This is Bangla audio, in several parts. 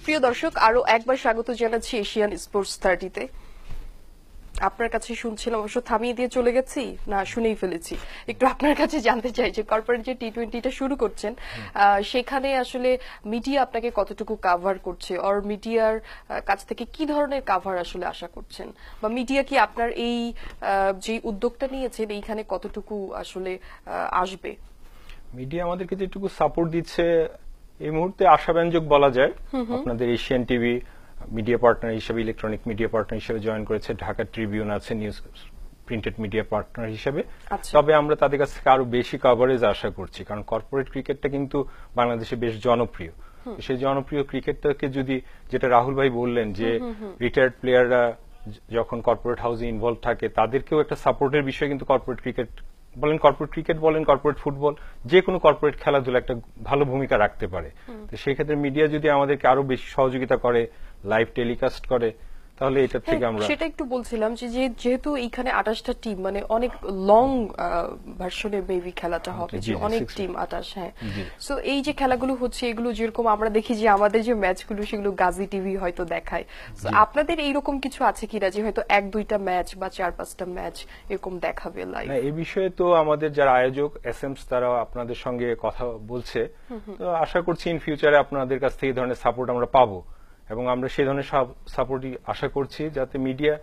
প্রিয় দর্শক, আরো একবার স্বাগত জানাচ্ছি এশিয়ান স্পোর্টস 30-তে। আপনার কাছে শুনছিলাম, অবশ্য থামিয়ে দিয়ে চলে গেছি না, শুনেই ফেলেছি। একটু আপনার কাছে জানতে চাই যে কর্পোরেট যে টি-20টা শুরু করছেন, সেখানে আসলে মিডিয়া আপনাকে কতটুকু কাভার করছে, আর মিডিয়ার কাছ থেকে কি ধরনের কাভার আসলে আশা করছেন, বা মিডিয়া কি আপনার এই যে উদ্যোগটা নিয়েছেন এইখানে কতটুকু আসলে আসবে? মিডিয়া আমাদেরকে যেটুকু সাপোর্ট দিচ্ছে এই মুহূর্তে আশাব্যঞ্জক বলা যায়। আপনাদের এশিয়ান টিভি মিডিয়া পার্টনার হিসেবে, ইলেকট্রনিক মিডিয়া পার্টনার হিসেবে জয়েন করেছে, ঢাকা ট্রিবিউন আছে নিউজ প্রিন্টেড মিডিয়া পার্টনার হিসেবে। তবে আমরা তাদের কাছ থেকে আরো বেশি কভারেজ আশা করছি, কারণ কর্পোরেট ক্রিকেটটা কিন্তু বাংলাদেশে বেশ জনপ্রিয়। সেই জনপ্রিয় ক্রিকেটটাকে যদি, যেটা রাহুল ভাই বললেন যে রিটায়ার্ড প্লেয়াররা যখন কর্পোরেট হাউসে ইনভলভ থাকে, তাদেরকেও একটা সাপোর্টের বিষয় কিন্তু কর্পোরেট ক্রিকেট বলেন, কর্পোরেট ফুটবল, যে কোনো কর্পোরেট খেলাধুলা একটা ভালো ভূমিকা রাখতে পারে। তো সেই ক্ষেত্রে মিডিয়া যদি আমাদেরকে আরো বেশি সহযোগিতা করে, লাইভ টেলিকাস্ট করে, তাহলে এটা থেকে আমরা সেটা একটু বলছিলাম যে যেহেতু এইখানে 28টা টিম, মানে অনেক লং ভার্সনে মেবি খেলাটা হবে, যে অনেক টিম 28। হ্যাঁ, সো এই যে খেলাগুলো হচ্ছে, এগুলো যেরকম আমরা দেখি যে আমাদের যে ম্যাচগুলো সেগুলো গাজী টিভি হয়তো দেখায়, সো আপনাদের এইরকম কিছু আছে কিনা যে হয়তো 1-2টা ম্যাচ বা 4-5টা ম্যাচ এরকম দেখাবে লাইভ? এই বিষয়ে তো আমাদের যারা আয়োজক এসএমস, তারা আপনাদের সঙ্গে কথা বলছে। তো আশা করছি ইন ফিউচারে আপনাদের কাছ থেকে এই ধরনের সাপোর্ট আমরা পাবো, এবং আমরা সেই ধরনের সাপোর্টই আশা করছি, যাতে মিডিয়া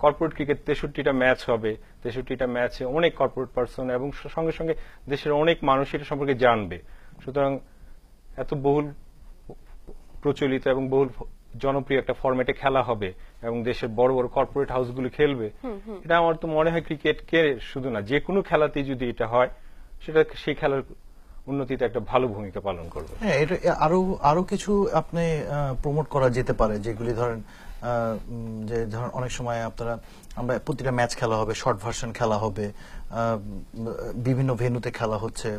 কর্পোরেট ক্রিকেট 63টা ম্যাচ হবে, 63টা ম্যাচে অনেক কর্পোরেট পার্সন এবং সঙ্গে সঙ্গে দেশের অনেক মানুষ এটা সম্পর্কে জানবে। সুতরাং এত বহুল প্রচলিত এবং বহুল জনপ্রিয় একটা ফরম্যাটে খেলা হবে এবং দেশের বড় বড় কর্পোরেট হাউসগুলো খেলবে, এটা আমার তো মনে হয় ক্রিকেটকে শুধু না, যে কোনো খেলাতেই যদি এটা হয়, সেটা সেই খেলার উন্নতিতে একটা ভালো ভূমিকা পালন করবে। হ্যাঁ, এটা আরো কিছু আপনি প্রমোট করা যেতে পারে, যেগুলি ধরেন যে ধরেন অনেক সময় আমরা প্রতিটা ম্যাচ খেলা হবে, শর্ট ভার্সন খেলা হবে, বিভিন্ন ভেন্যুতে খেলা হচ্ছে,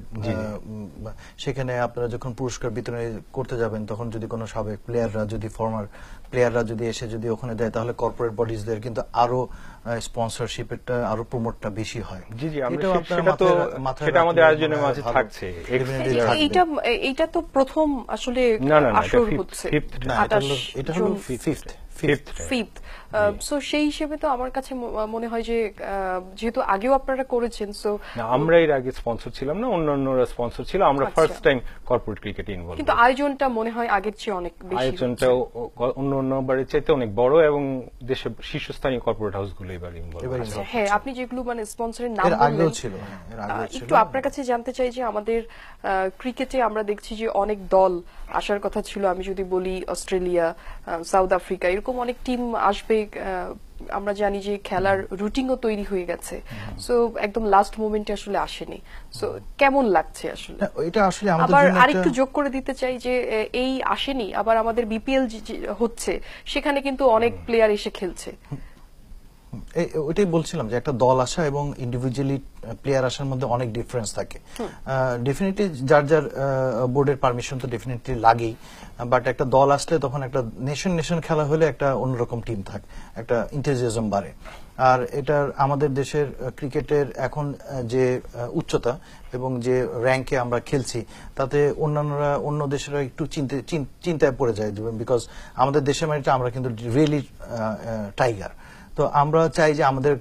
সেখানে আপনারা যখন পুরস্কার বিতরণ করতে যাবেন, তখন যদি কোনো সাবেক প্লেয়াররা, যদি ফর্মার প্লেয়াররা যদি এসে যদি ওখানে দেয়, তাহলে কর্পোরেট বডিজদের কিন্তু আরো স্পন্সরশিপটা আরো প্রমোটটা বেশি হয়। জি জি, সেটা আমাদের আয়োজনের মাঝে থাকছে। এইটা তো প্রথম আসলে আসর হচ্ছে, এটা হলো ফিফথ। সো সেই হিসেবে তো আমার কাছে মনে হয় যে যেহেতু আগেও আপনারা করেছেন, সো আমরা এর আগে স্পন্সর ছিলাম না, অন্যান্যরা স্পন্সর ছিল, আমরা ফার্স্ট টাইম কর্পোরেট ক্রিকেটে ইনভলভ। কিন্তু আয়োজনটা মনে হয় আগের চেয়ে অনেক বেশি, আয়োজনটা অন্যবারের চাইতে অনেক বড়, এবং দেশের শীর্ষস্থানীয় কর্পোরেট হাউসগুলো এবার ইনভলভ। হ্যাঁ, আপনি যেগুলো মানে স্পন্সরের নাম বললেন, একটু আপনার কাছে জানতে চাই যে আমাদের ক্রিকেটে আমরা দেখছি যে অনেক দল আসার কথা ছিল। আমি যদি বলি অস্ট্রেলিয়া, সাউথ আফ্রিকা, এরকম অনেক টিম আসবে। আমরা জানি যে খেলার রুটিনও তৈরি হয়ে গেছে, সো একদম লাস্ট মোমেন্টে আসলে আসেনি। সো কেমন লাগছে আসলে? এটা আসলে আবার আরেকটু যোগ করে দিতে চাই যে এই আসেনি, আবার আমাদের বিপিএল হচ্ছে, সেখানে কিন্তু অনেক প্লেয়ার এসে খেলছে। ওইটাই বলছিলাম যে একটা দল আসা এবং ইন্ডিভিজুয়ালি প্লেয়ার আসার মধ্যে অনেক ডিফারেন্স থাকে। ডেফিনেটলি যার বোর্ডের পারমিশন তো ডেফিনেটলি লাগেই, বাট একটা দল আসলে তখন একটা নেশন খেলা হলে একটা অন্যরকম টিম থাকে, একটা ইন্টারজিয়াজম বাড়ে। আর এটার আমাদের দেশের ক্রিকেটের এখন যে উচ্চতা এবং যে র্যাঙ্কে আমরা খেলছি, তাতে অন্য দেশেরা একটু চিন্তায় পড়ে যায়, বিকজ আমাদের দেশের মাটিতে আমরা কিন্তু রিয়েলি টাইগার। তো আমরা চাই যে আমাদের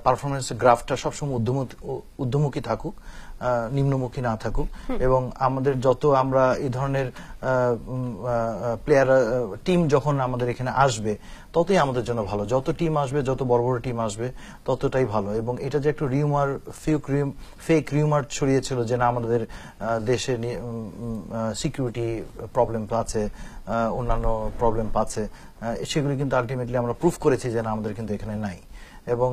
পারফরমেন্স গ্রাফটা সবসময় ঊর্ধ্বমুখী থাকুক, নিম্নমুখী না থাকুক, এবং আমাদের যত আমরা এই ধরনের প্লেয়ার টিম যখন আমাদের এখানে আসবে, ততই আমাদের জন্য ভালো। যত টিম আসবে, যত বড় বড় টিম আসবে, ততটাই ভালো। এবং এটা যে একটু ফেক রিউমার ছড়িয়েছিল যে না আমাদের দেশে সিকিউরিটি প্রবলেম আছে, অন্যান্য প্রবলেম আছে, সেগুলি কিন্তু আলটিমেটলি আমরা প্রুফ করেছি যে না আমাদের কিন্তু এখানে নাই। এবং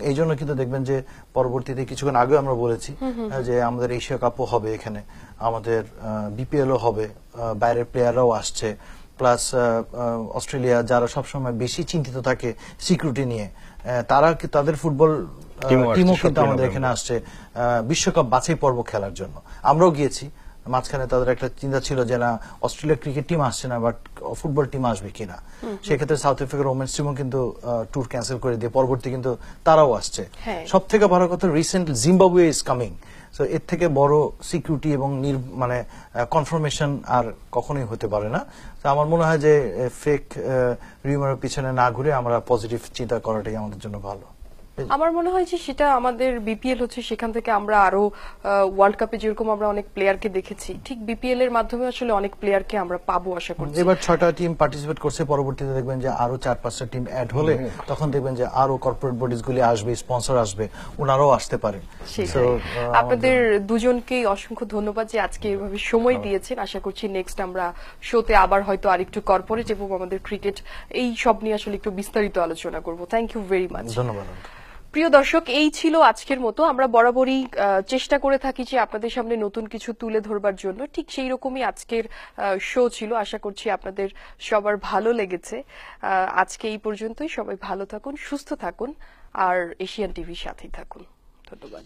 এই জন্য কিন্তু দেখবেন যে পরবর্তীতে কিছুক্ষণ আগেও আমরা বলেছি যে আমাদের এশিয়া কাপও হবে এখানে, আমাদের বিপিএলও হবে, বাইরের প্লেয়াররাও আসছে, প্লাস অস্ট্রেলিয়া যারা সবসময় বেশি চিন্তিত থাকে সিকিউরিটি নিয়ে, তাদের ফুটবল টিমও কিন্তু আমাদের এখানে আসছে বিশ্বকাপ বাছাই পর্ব খেলার জন্য। আমরাও গিয়েছি, মাঝখানে তাদের একটা চিন্তা ছিল যে না অস্ট্রেলিয়ার ক্রিকেট টিম আসছে না, বাট ফুটবল টিম আসবে কিনা। সেক্ষেত্রে সাউথ আফ্রিকার ওমেন্স টিমও কিন্তু ট্যুর ক্যান্সেল করে দিয়ে পরবর্তী কিন্তু তারাও আসছে। সব থেকে বড় কথা, রিসেন্ট জিম্বাবুয়ে ইজ কামিং। তো এর থেকে বড় সিকিউরিটি এবং মানে কনফার্মেশন আর কখনোই হতে পারে না। তো আমার মনে হয় যে ফেক রিউমারের পিছনে না ঘুরে আমরা পজিটিভ চিন্তা করাটাই আমাদের জন্য ভালো। আমার মনে হয় যে সেটা আমাদের বিপিএল হচ্ছে, সেখান থেকে আমরা আরো ওয়ার্ল্ড কাপে যেরকম আমরা অনেক প্লেয়ারকে দেখেছি, ঠিক বিপিএল এর মাধ্যমে আসলে অনেক প্লেয়ারকে আমরা পাবো আশা করছি। এবার 6টা টিম পার্টিসিপেট করছে, পরবর্তীতে দেখবেন যে আরো 4-5টা টিম অ্যাড হলে তখন দেখবেন যে আরো কর্পোরেট বডিজ গুলি আসবে, স্পন্সর আসবে, ওনারাও আসতে পারে। সেটাই। আপনাদের দুজনকেই অসংখ্য ধন্যবাদ যে আজকে এভাবে সময় দিয়েছেন। আশা করছি নেক্সট আমরা শোতে আবার হয়তো আরেকটু কর্পোরেট এবং আমাদের ক্রিকেট এই সব নিয়ে আসলে একটু বিস্তারিত আলোচনা করব। Thank you very much. ধন্যবাদ। প্রিয় দর্শক, এই ছিল আজকের মতো। আমরা বরাবরই চেষ্টা করে থাকি যে আপনাদের সামনে নতুন কিছু তুলে ধরবার জন্য, ঠিক সেই রকমই আজকের শো ছিল। আশা করছি আপনাদের সবার ভালো লেগেছে। আজকে এই পর্যন্তই। সবাই ভালো থাকুন, সুস্থ থাকুন, আর এশিয়ান টিভির সাথেই থাকুন। ধন্যবাদ।